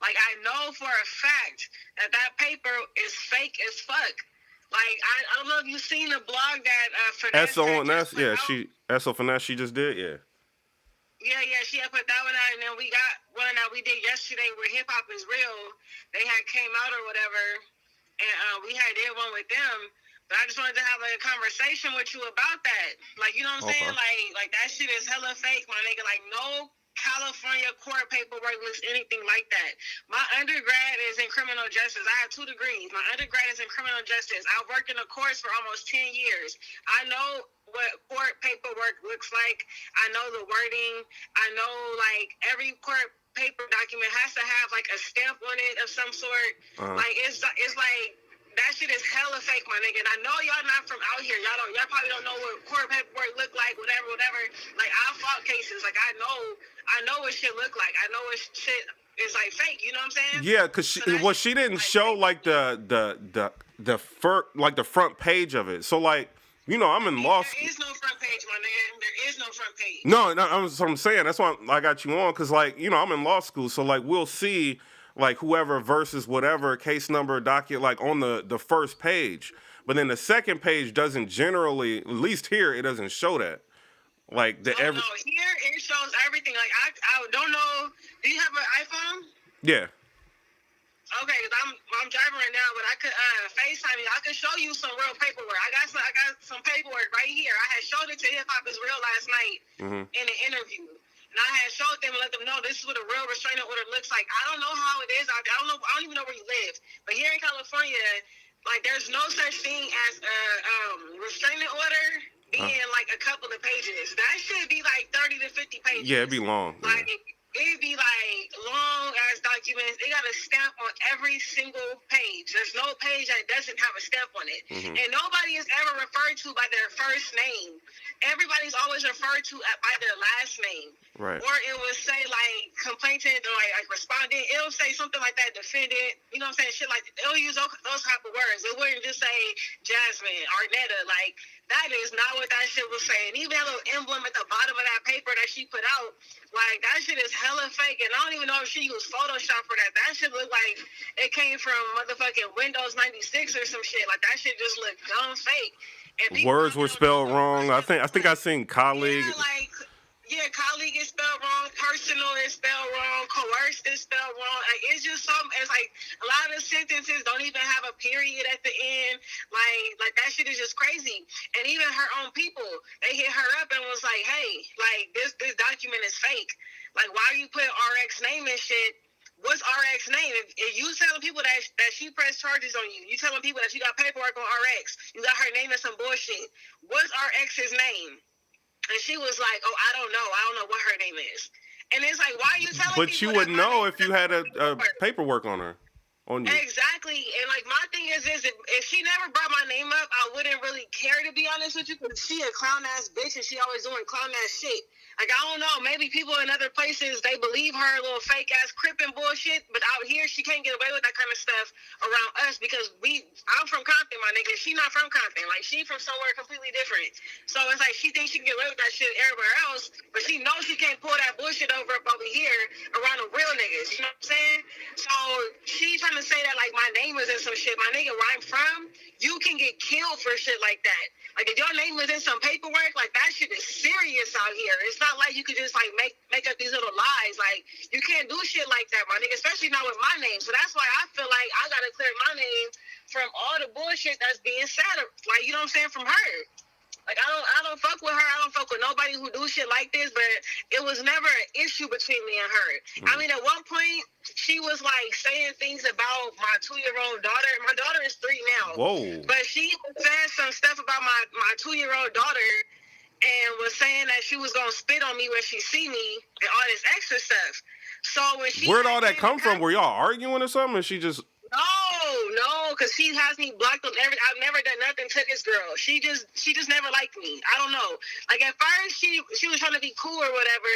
Like, I know for a fact that paper is fake as fuck. Like, I don't know if you've seen the blog that Finesse SO had and just that's put out. SO Finesse she just did, yeah. Yeah, she had put that one out, and then we got one that we did yesterday where Hip Hop is Real. They had came out or whatever, and we had did one with them. But I just wanted to have a conversation with you about that. Like, you know what I'm Okay. saying? Like that shit is hella fake, my nigga. Like, no California court paperwork looks anything like that. My undergrad is in criminal justice. I have 2 degrees. My undergrad is in criminal justice. I worked in the courts for almost 10 years. I know what court paperwork looks like. I know the wording. I know, like, every court paper document has to have, like, a stamp on it of some sort. Like, it's like, that shit is hella fake, my nigga. And I know y'all not from out here. Y'all probably don't know what court paperwork look like, whatever. Like, I fought cases. Like, I know what shit look like. I know what shit is like fake. You know what I'm saying? Yeah, cause she didn't show like the front page of it. So like, you know, I'm in law school. There is no front page, my nigga. There is no front page. No, I'm saying. That's why I got you on, cause like, you know, I'm in law school, so like we'll see like whoever versus whatever case number docket like on the first page, but then the second page doesn't generally, at least here, it doesn't show that. Like No, here it shows everything. Like, I don't know. Do you have an iPhone? Yeah. Okay, cause I'm driving right now, but I could FaceTime you. I could show you some real paperwork. I got some paperwork right here. I had showed it to Hip Hop is Real last night in an interview, and I had showed them and let them know this is what a real restraining order looks like. I don't know how it is out there. I don't even know where you live, but here in California, like, there's no such thing as a restraining order being like a couple of pages. That should be like 30 to 50 pages. Yeah, it'd be long. Like, yeah. It'd be like long ass documents. They got a stamp on every single page. There's no page that doesn't have a stamp on it. And nobody is ever referred to by their first name. Everybody's always referred to by their last name. Right. Or it would say like complainant or like respondent. It'll say something like that, defendant. You know what I'm saying? Shit like that. It'll use those type of words. It wouldn't just say Jasmine, Arnetta. Like, that is not what that shit was saying. Even that little emblem at the bottom of that paper that she put out, like, that shit is hella fake. And I don't even know if she used Photoshop for that. That shit looked like it came from motherfucking Windows 96 or some shit. Like, that shit just looked dumb fake. And words were spelled wrong. I think I seen colleague. Yeah, colleague is spelled wrong. Personal is spelled wrong. Coerced is spelled wrong. Like, it's just something. It's like a lot of sentences don't even have a period at the end. Like that shit is just crazy. And even her own people, they hit her up and was like, "Hey, like this document is fake. Like, why are you putting RX name and shit? What's RX name? If you telling people that she pressed charges on you, you telling people that you got paperwork on RX, you got her name and some bullshit. What's RX's name?" And she was like, "Oh, I don't know what her name is." And it's like, why are you telling people? But you would know if you had a paperwork on her. On you. Exactly. And like, my thing is this, if she never brought my name up, I wouldn't really care, to be honest with you, because she a clown ass bitch and she always doing clown ass shit. Like, I don't know, maybe people in other places, they believe her little fake ass crippin' bullshit, but out here she can't get away with that kind of stuff around us because I'm from Compton, my nigga. She not from Compton. Like, she from somewhere completely different. So it's like she thinks she can get away with that shit everywhere else, but she knows she can't pull that bullshit over here around the real niggas. You know what I'm saying? So she trying to say that like my name is in some shit. My nigga, where I'm from, you can get killed for shit like that. Like, if your name is in some paperwork, like, that shit is serious out here. It's not like you could just like make up these little lies. Like, you can't do shit like that, my nigga, especially not with my name. So that's why I feel like I gotta clear my name from all the bullshit that's being said, like, you know what I'm saying, from her. Like, I don't fuck with her. I don't fuck with nobody who do shit like this, but it was never an issue between me and her. I mean, at one point, she was, like, saying things about my 2-year-old daughter. My daughter is 3 now. Whoa. But she said some stuff about my 2-year-old daughter and was saying that she was going to spit on me when she see me and all this extra stuff. So when she... Where'd all that come from? Were y'all arguing or something? Or she just... No, because she has me blocked on everything. I've never done nothing to this girl. She just never liked me. I don't know. Like, at first, she was trying to be cool or whatever,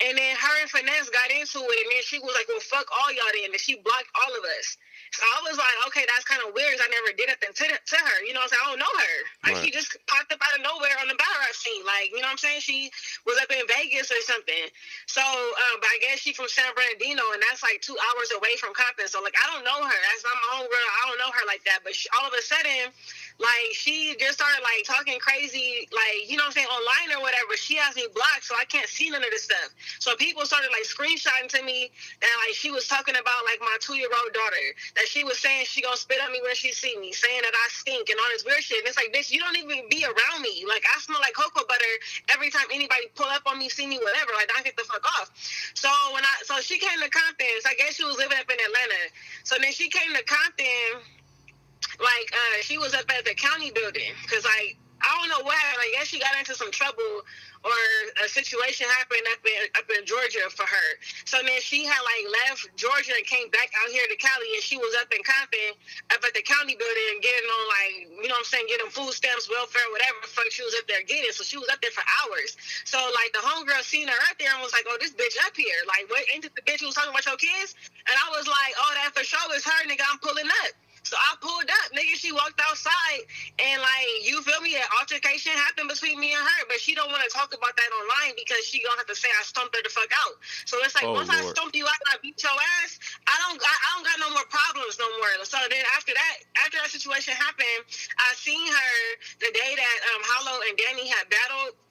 and then her and Finesse got into it, and then she was like, well, fuck all y'all then, and she blocked all of us. So I was like, okay, that's kind of weird. I never did anything to her. You know what I'm saying? I don't know her. Like, Right. she just popped up out of nowhere on the battle rap scene. Like, you know what I'm saying? She was up in Vegas or something. So, but I guess she from San Bernardino, and that's like 2 hours away from Compton. So, like, I don't know her. That's not my own girl. I don't know her like that. But all of a sudden, like, she just started, like, talking crazy, like, you know what I'm saying, online or whatever. She has me blocked, so I can't see none of this stuff. So people started, like, screenshotting to me that, like, she was talking about, like, my 2-year-old daughter, that she was saying she gonna spit on me when she see me, saying that I stink and all this weird shit. And it's like, bitch, you don't even be around me. Like, I smell like cocoa butter every time anybody pull up on me, see me, whatever. Like, don't get the fuck off. So she came to Compton. So I guess she was living up in Atlanta. So then she came to Compton, like, she was up at the county building, because, like, I don't know what happened. I guess she got into some trouble, or a situation happened up in Georgia for her. So then she had, like, left Georgia and came back out here to Cali, and she was up in Compton, up at the county building, and getting on, like, you know what I'm saying, getting food stamps, welfare, whatever the fuck she was up there getting. So she was up there for hours. So, like, the homegirl seen her up there and was like, oh, this bitch up here. Like, what, ain't this the bitch who was talking about your kids? And I was like, oh, that for sure is her, nigga. I'm pulling up. So I pulled up, nigga. She walked outside, and, like, you feel me? An altercation happened between me and her, but she don't want to talk about that online because she gonna have to say I stumped her the fuck out. So it's like, once I stumped you out and I beat your ass, I don't got no more problems no more. So then after that situation happened, I seen her the day that Hollow and Danny had battled.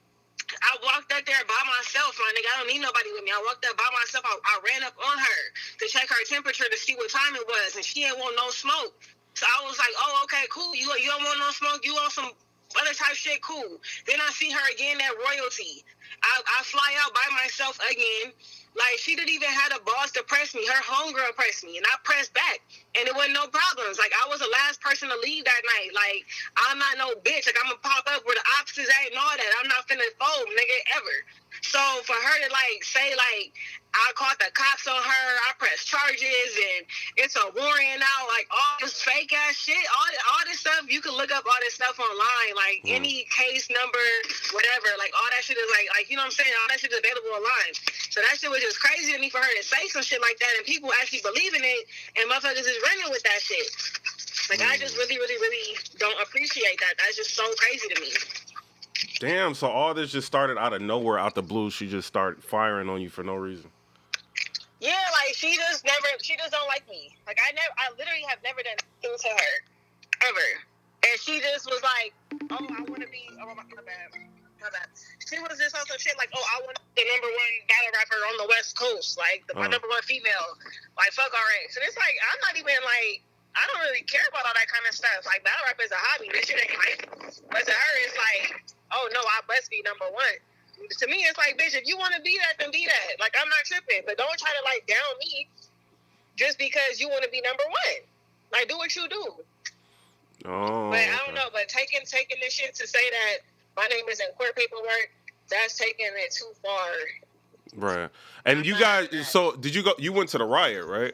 I walked up there by myself, my nigga. I don't need nobody with me. I walked up by myself. I ran up on her to check her temperature to see what time it was, and she didn't want no smoke. So I was like, oh, okay, cool. You don't want no smoke? You want some other type shit? Cool. Then I see her again at Royalty. I fly out by myself again. Like, she didn't even have the balls to press me. Her homegirl pressed me, and I pressed back, and it wasn't no problems. Like, I was the last person to leave that night. Like, I'm not no bitch. Like, I'm gonna pop up where the opposites at and all that. I'm not finna fold, nigga, ever. So for her to, like, say, like, I caught the cops on her, I pressed charges, and it's a warrant out, like, all this fake ass shit, all this stuff, you can look up all this stuff online, like, any case number, whatever, like, all that shit is, like, you know what I'm saying, all that shit is available online. So that shit was just crazy to me for her to say some shit like that, and people actually believe in it, and motherfuckers is running with that shit. Like, I just really, really, really don't appreciate that. That's just so crazy to me. Damn, so all this just started out of nowhere, out the blue. She just started firing on you for no reason. Yeah, like, she just don't like me. Like, I literally have never done anything to her, ever. And she just was like, oh, I want to be, oh, my bad. She was just on some shit like, oh, I want to be the #1 battle rapper on the West Coast, like, my #1 female. Like, fuck RX. And it's like, I'm not even, like, I don't really care about all that kind of stuff. Like, battle rap is a hobby. This shit ain't life. But to her, it's like, oh, no, I must be #1. To me, it's like, bitch, if you want to be that, then be that. Like, I'm not tripping. But don't try to, like, down me just because you want to be #1. Like, do what you do. Oh. But I don't know. But taking this shit to say that my name is in court paperwork, that's taking it too far. Right. And you guys, so did you go, you went to the riot, right?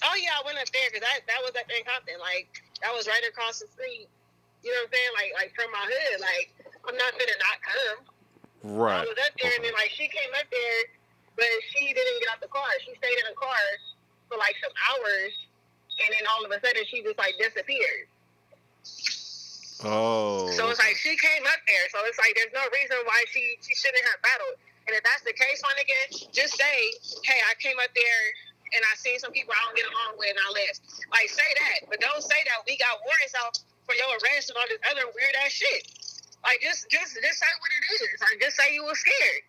Oh, yeah, I went up there because that was up in Compton. Like, that was right across the street. You know what I'm saying? Like from my hood. Like, I'm not finna not come. Right. I was up there, and then, like, she came up there, but she didn't get out the car. She stayed in the car for, like, some hours, and then all of a sudden, she just, like, disappeared. Oh. So it's like, she came up there, so it's like, there's no reason why she shouldn't have battled. And if that's the case, my nigga, just say, hey, I came up there, and I seen some people I don't get along with, and I left. Like, say that, but don't say that we got warrants out for your arrest and all this other weird-ass shit. Like, just say what it is. Like, just say you were scared.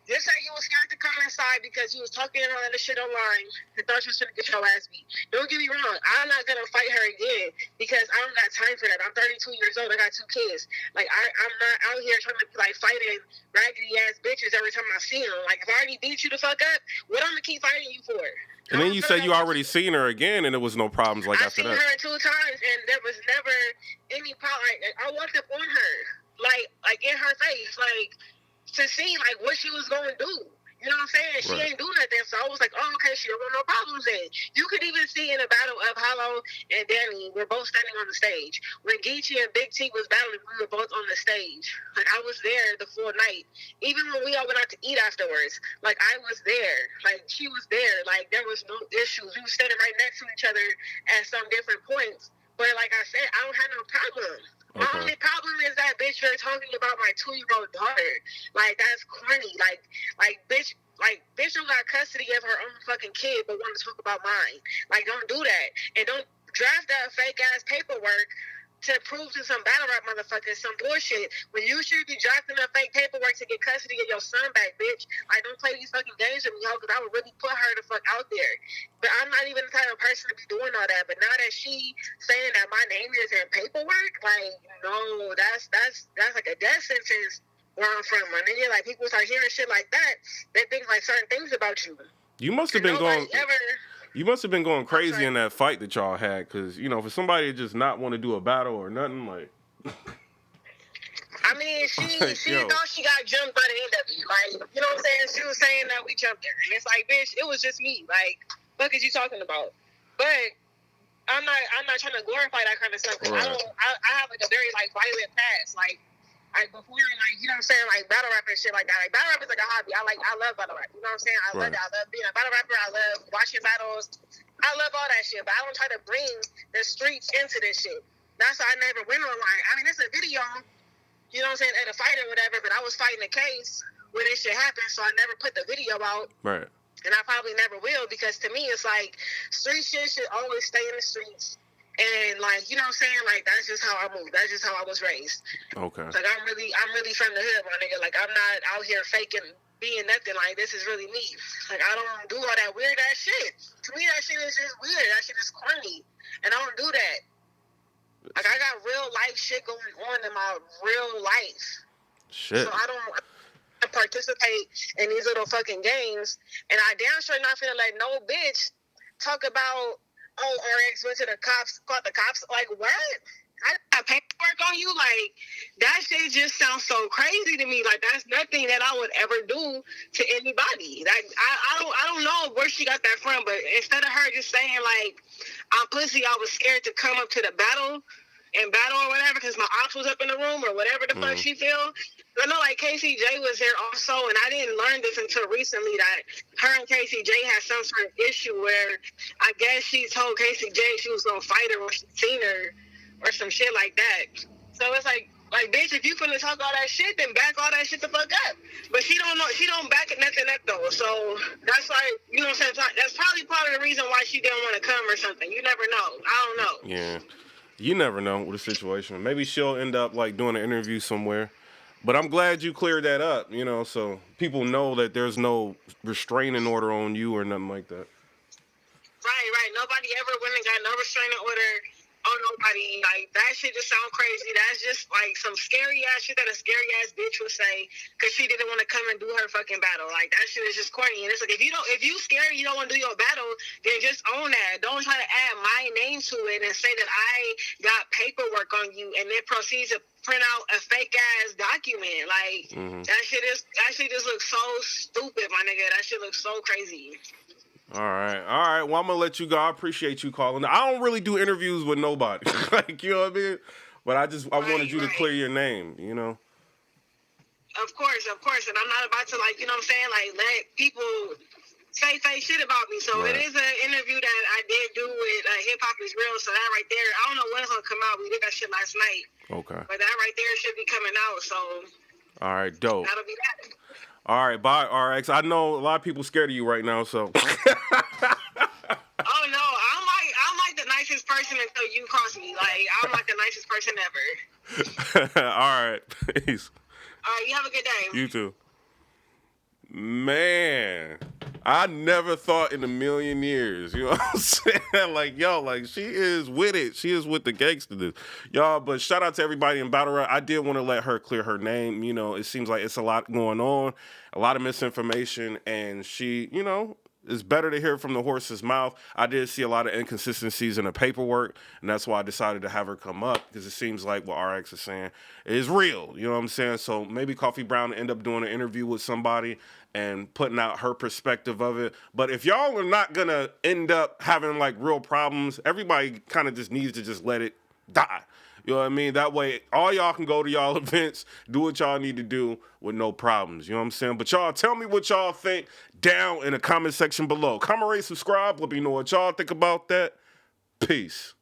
Just say you were scared to come inside because you was talking all that shit online and thought you was going to get your ass beat. Don't get me wrong. I'm not going to fight her again because I don't got time for that. I'm 32 years old. I got 2 kids. Like, I'm not out here trying to be, like, fighting raggedy-ass bitches every time I see them. Like, if I already beat you the fuck up, what I'm going to keep fighting you for? And then you said you already seen her again, and there was no problems like after that. I seen her 2 times, and there was never any problem. Like, I walked up on her, like in her face, like, to see, like, what she was going to do. You know what I'm saying? She ain't do nothing. So I was like, oh, okay, she don't got no problems then. You could even see in the battle of Hollow and Danny, we're both standing on the stage. When Geechee and Big T was battling, we were both on the stage. Like, I was there the full night. Even when we all went out to eat afterwards, like, I was there. Like, she was there. Like, there was no issues. We were standing right next to each other at some different points. But like I said, I don't have no problem. My only problem is that bitch you're talking about my 2-year-old daughter. Like, that's corny. Like bitch don't got custody of her own fucking kid, but want to talk about mine. Like, don't do that, and don't draft that fake ass paperwork to prove to some battle rap motherfuckers some bullshit when you should be drafting a fake paperwork to get custody of your son back, bitch. Like, don't play these fucking games with me, ho, because I would really put her the fuck out there. But I'm not even the type of person to be doing all that. But now that she saying that my name is in paperwork, like, no, that's like a death sentence where I'm from, my nigga. Like, people start hearing shit like that, they think like certain things about you. You must have been going. You must have been going crazy in that fight that y'all had, because, you know, for somebody to just not want to do a battle or nothing, like... I mean, she thought she got jumped by the end of it. Like, you know what I'm saying? She was saying that we jumped her. And it's like, bitch, it was just me. Like, what is you talking about? But I'm not trying to glorify that kind of stuff. Right. I have, like, a very, like, violent past. Like, before, like, you know what I'm saying, like, battle rap and shit like that. Like, battle rap is like a hobby. I love battle rap. You know what I'm saying? I love it. I love being a battle rapper. I love watching battles. I love all that shit. But I don't try to bring the streets into this shit. That's why I never went online. I mean, it's a video, you know what I'm saying, at a fight or whatever, but I was fighting a case when this shit happened, so I never put the video out. Right. And I probably never will, because to me, it's like, street shit should always stay in the streets. And, like, you know what I'm saying? Like, that's just how I move. That's just how I was raised. Okay. Like, I'm really from the hood, my nigga. Like, I'm not out here faking being nothing. Like, this is really me. Like, I don't do all that weird ass shit. To me, that shit is just weird. That shit is corny. And I don't do that. Like, I got real life shit going on in my real life. Shit. So I don't participate in these little fucking games. And I damn sure not finna let no bitch talk about, oh, RX went to the cops, caught the cops. Like, what? I got paperwork on you? Like, that shit just sounds so crazy to me. Like, that's nothing that I would ever do to anybody. Like, I don't know where she got that from, but instead of her just saying, like, I'm pussy, I was scared to come up to the battle or whatever, because my ops was up in the room or whatever the fuck she feel. I know, like, KCJ was there also, and I didn't learn this until recently, that her and KCJ had some sort of issue where I guess she told KCJ she was gonna fight her or she seen her or some shit like that. So it's like, bitch, if you finna talk all that shit, then back all that shit the fuck up. But she don't back nothing up though. So that's like, you know what I'm saying? That's probably part of the reason why she didn't want to come or something. You never know. I don't know. Yeah. You never know with a situation. Maybe she'll end up, like, doing an interview somewhere. But I'm glad you cleared that up, you know, so people know that there's no restraining order on you or nothing like that. Right. Nobody ever went and got no restraining order on nobody. Like, that shit just sound crazy. That's just, like, some scary ass shit that a scary ass bitch would say because she didn't want to come and do her fucking battle. Like, that shit is just corny. And it's like, if you scared, you don't want to do your battle, then just own that. Don't try to add my name to it and say that I got paperwork on you and then proceed to print out a fake ass document. Like, that shit just looks so stupid, my nigga. That shit looks so crazy. All right. Well, I'm gonna let you go. I appreciate you calling. I don't really do interviews with nobody, like, you know what I mean. But I wanted you to clear your name, you know. Of course, and I'm not about to, like, you know what I'm saying, like, let people say fake shit about me. So it is an interview that I did do with Hip Hop Is Real. So that right there, I don't know when it's gonna come out. We did that shit last night. Okay. But that right there should be coming out. So. All right, dope. That'll be that. All right, bye, RX. I know a lot of people scared of you right now, so. Oh no, I'm like the nicest person until you cross me. Like, I'm like the nicest person ever. All right, peace. All right, you have a good day. You too. Man, I never thought in a million years, you know what I'm saying? Like, yo, like, she is with it. She is with the gangsters. Y'all, but shout out to everybody in Battle Rap. I did want to let her clear her name. You know, it seems like it's a lot going on, a lot of misinformation, and she, you know, it's better to hear from the horse's mouth. I did see a lot of inconsistencies in the paperwork, and that's why I decided to have her come up, because it seems like what RX is saying is real. You know what I'm saying? So maybe Coffee Brown will end up doing an interview with somebody and putting out her perspective of it. But if y'all are not going to end up having like real problems, everybody kind of just needs to just let it die. You know what I mean? That way, all y'all can go to y'all events, do what y'all need to do with no problems. You know what I'm saying? But y'all, tell me what y'all think down in the comment section below. Comment, rate, subscribe. Let me know what y'all think about that. Peace.